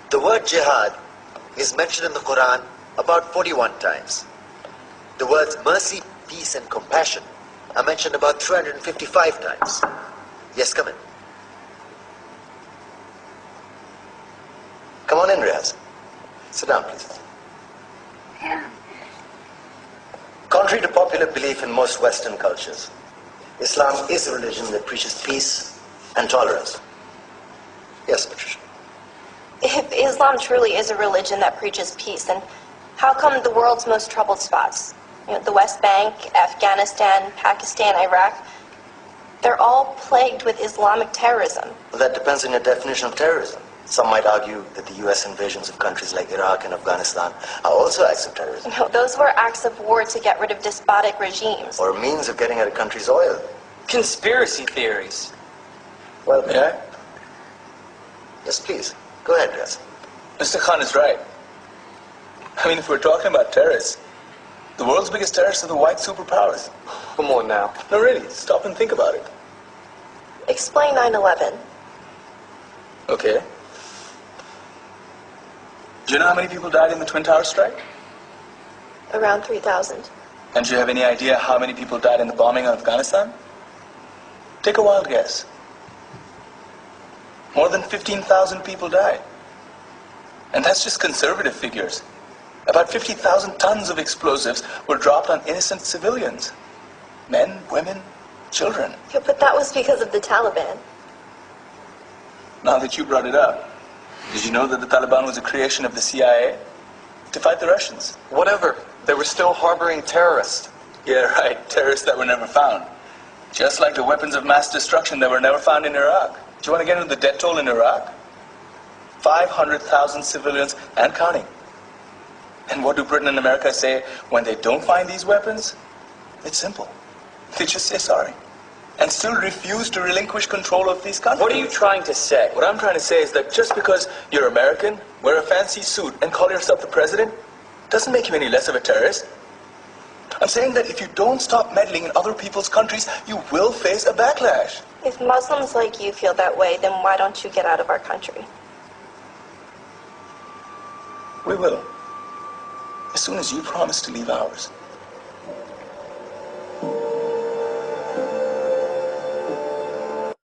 The word jihad is mentioned in the Quran about 41 times. The words mercy, peace, and compassion are mentioned about 355 times. Yes, come in. Come on in, Riaz. Sit down, please. Yeah. Contrary to popular belief in most Western cultures, Islam is a religion that preaches peace and tolerance. Yes, Patricia. If Islam truly is a religion that preaches peace, then how come the world's most troubled spots, the West Bank, Afghanistan, Pakistan, Iraq, they're all plagued with Islamic terrorism? Well, that depends on your definition of terrorism. Some might argue that the U.S. invasions of countries like Iraq and Afghanistan are also acts of terrorism. No, those were acts of war to get rid of despotic regimes. Or a means of getting at a country's oil. Conspiracy theories. Well, may I? Yes, please. Go ahead, Riaz. Mr. Khan is right. I mean, if we're talking about terrorists, the world's biggest terrorists are the white superpowers. Come on now. No, really, stop and think about it. Explain 9/11. Okay. Do you know how many people died in the Twin Towers strike? Around 3,000. And do you have any idea how many people died in the bombing of Afghanistan? Take a wild guess. More than 15,000 people died. And that's just conservative figures. About 50,000 tons of explosives were dropped on innocent civilians. Men, women, children. Yeah, but that was because of the Taliban. Now that you brought it up, did you know that the Taliban was a creation of the CIA to fight the Russians? Whatever. They were still harboring terrorists. Yeah, right. Terrorists that were never found. Just like the weapons of mass destruction that were never found in Iraq. Do you want to get into the death toll in Iraq? 500,000 civilians and counting. And what do Britain and America say when they don't find these weapons? It's simple. They just say sorry. And still refuse to relinquish control of these countries. What are you trying to say? What I'm trying to say is that just because you're American, wear a fancy suit, and call yourself the president, doesn't make you any less of a terrorist. I'm saying that if you don't stop meddling in other people's countries, you will face a backlash. If Muslims like you feel that way, then why don't you get out of our country? We will. As soon as you promise to leave ours.